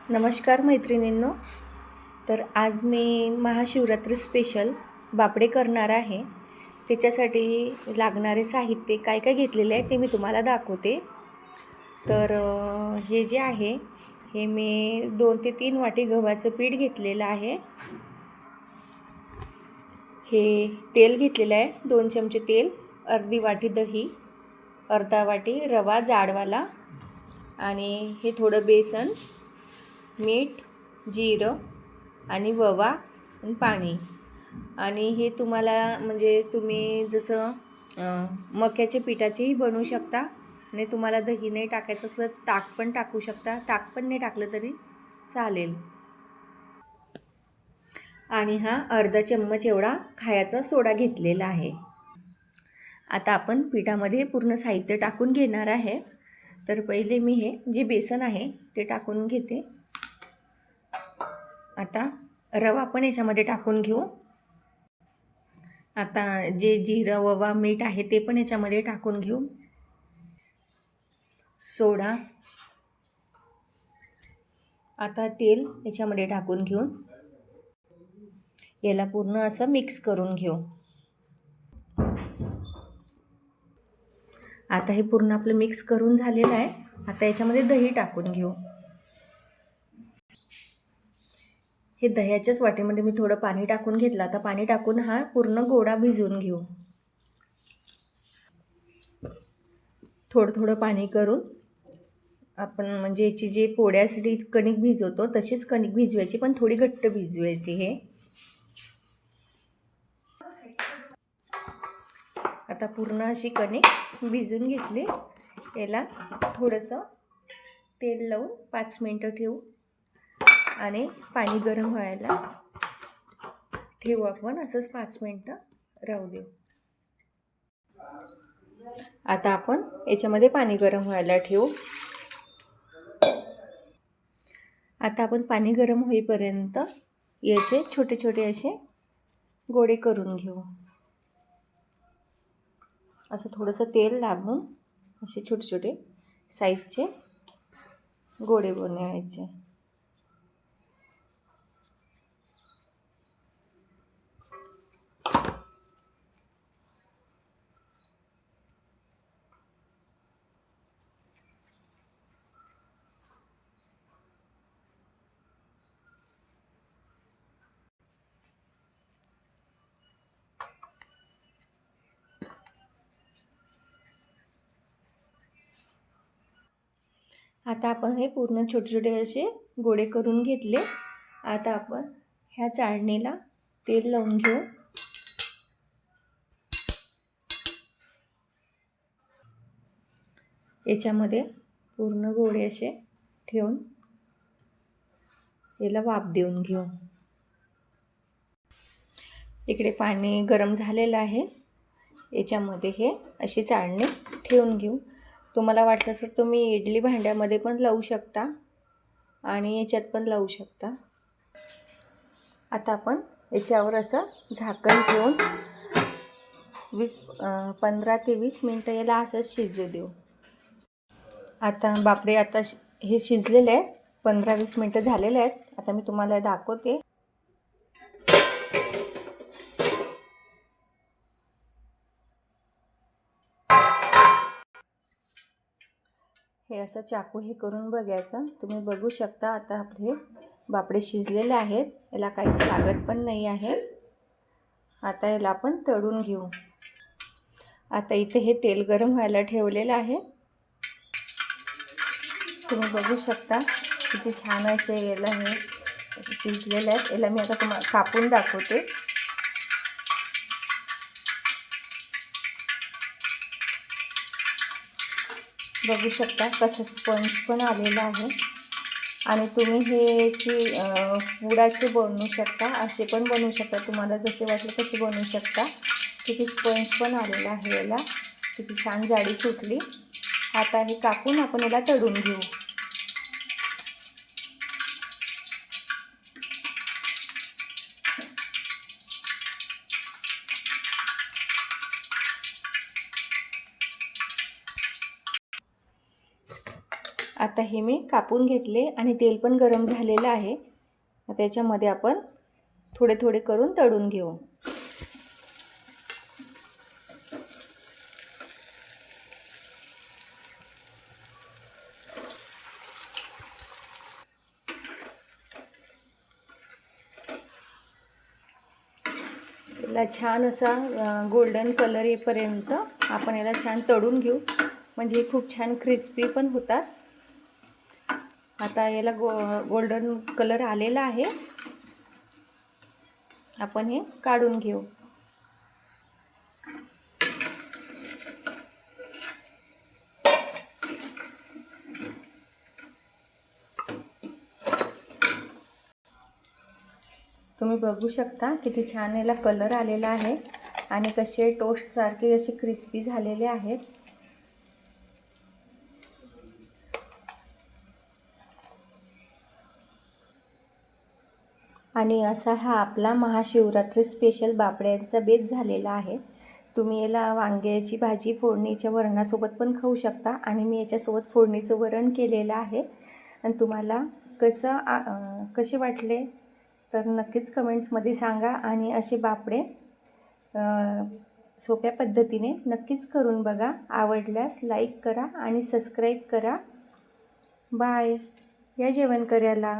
नमस्कार मैत्रिणींनो. तर आज मी महाशिवरात्री स्पेशल बापडे करणार आहे. त्याच्यासाठी लागणारे साहित्य काय काय घेतलेले आहे ते मी तुम्हाला दाखवते. तर हे जे आहे हे मी 2 ते 3 वाटी गव्हाचं पीठ घेतलेलं आहे. हे तेल घेतलेलं आहे, 2 चमचे तेल, अर्धी वाटी दही, अर्धा वाटी रवा जाडवाला, आणि हे थोडं बेसन, मीठ, जिरं आणि ओवा आणि पाणी. आणि हे तुम्हाला म्हणजे तुम्ही जसं मक्याच्या पिठाचेही बनवू शकता, आणि तुम्हाला दही नाही टाकायचं असलं ताक पण टाकू शकता, ताक पण नाही टाकलं तरी चालेल. आणि हा अर्धा चम्मच एवढा खायचा सोडा घेतलेला आहे. आता आपण पिठामध्ये पूर्ण साहित्य टाकून घेणार आहे. तर पहिले मी हे जे बेसन आहे ते टाकून घेते. आता रवा पण याच्यामध्ये टाकून घेऊ. आता जे जिरं, ओवा, मीठ आहे ते पण याच्यामध्ये टाकून घेऊ. सोडा, आता तेल याच्यामध्ये टाकून घेऊन याला पूर्ण असं मिक्स करून घेऊ. आता हे पूर्ण आपलं मिक्स करून झालेलं आहे. आता याच्यामध्ये दही टाकून घेऊ. हे दह्याच्याच वाटीमध्ये मी थोडं पाणी टाकून घेतलं. आता पाणी टाकून हा पूर्ण गोळा भिजवून घेऊ. थोडं थोडं पाणी करून आपण म्हणजे याची जे पोळ्यासाठी कणिक भिजवतो तशीच कणिक भिजवायची, पण थोडी घट्ट भिजवायची. हे आता पूर्ण अशी कणिक भिजून घेतली. याला थोडंसं तेल लावून 5 मिनटं ठेवू आणि पाणी गरम व्हायला ठेवू. आपण असंच 5 मिनटं राहू देऊ. आता आपण याच्यामध्ये पाणी गरम व्हायला ठेवू. आता आपण पाणी गरम होईपर्यंत याचे छोटे छोटे असे गोळे करून घेऊ. असं थोडंसं तेल लावून असे छोटे छोटे साईजचे गोळे बनवायचे. आता आपण हे पूर्ण छोटे छोटे असे गोळे करून घेतले. आता आपण ह्या चाळणीला तेल लावून घेऊ. याच्यामध्ये पूर्ण गोळे असे ठेवून याला वाफ देऊन घेऊ. इकडे पाणी गरम झालेलं आहे. याच्यामध्ये हे अशी चाळणी ठेवून घेऊ. तुम्हाला वाटलं तर तुम्ही इडली भांड्यामध्ये पण लावू शकता आणि याच्यात पण लावू शकता. आता आपण याच्यावर असं झाकण ठेवून 15 ते 20 मिनटं याला असंच शिजू देऊ. आता बापडे आता हे शिजलेले आहेत. 15-20 मिनटं झालेले आहेत. आता मी तुम्हाला दाखवते. हे असं चाकू हे करून बघायचं. तुम्ही बघू शकता आता आपले बापडे शिजलेले आहेत. याला काहीच लागत पण नाही आहे. आता याला आपण तळून घेऊ. आता इथे हे तेल गरम व्हायला ठेवलेलं आहे. तुम्ही बघू शकता किती छान असे याला हे शिजलेले आहेत. याला मी आता तुम्हाला कापून दाखवते. बघू शकता कसं स्पंज पण आलेलं आहे. आणि तुम्ही हे पुडाचे बनवू शकता, असे पण बनवू शकता. तुम्हाला जसे वाटले तसे बनवू शकता. किती स्पंज पण आलेला आहे. याला किती छान जाडी सुटली. आता हे कापून आपण याला तळून घेऊ. आता हे मी कापून घेतले आणि तेल पण गरम झालेलं आहे. त्याच्यामध्ये आपण थोडे थोडे करून तळून घेऊ. याला छान असा गोल्डन कलर येईपर्यंत आपण याला छान तळून घेऊ, म्हणजे खूप छान क्रिस्पी पण होतात. आता याला गोल्डन कलर आलेला आहे. आपण हे काढून घेऊ. तुम्ही बघू शकता किती छान याला कलर आलेला आहे आणि कसे टोस्ट सारखे असे क्रिस्पी झालेले आहेत. आणि असा हा आपला महाशिवरात्री स्पेशल बापड्यांचा बेत झालेला आहे. तुम्ही याला वांग्याची भाजी फोडणीच्या वरणासोबत पण खाऊ शकता आणि मी याच्यासोबत फोडणीचं वरण केलेलं आहे. आणि तुम्हाला कसे वाटले तर नक्कीच कमेंट्समध्ये सांगा. आणि असे बापडे सोप्या पद्धतीने नक्कीच करून बघा. आवडल्यास लाईक करा आणि सबस्क्राईब करा. बाय. या जेवण करायला.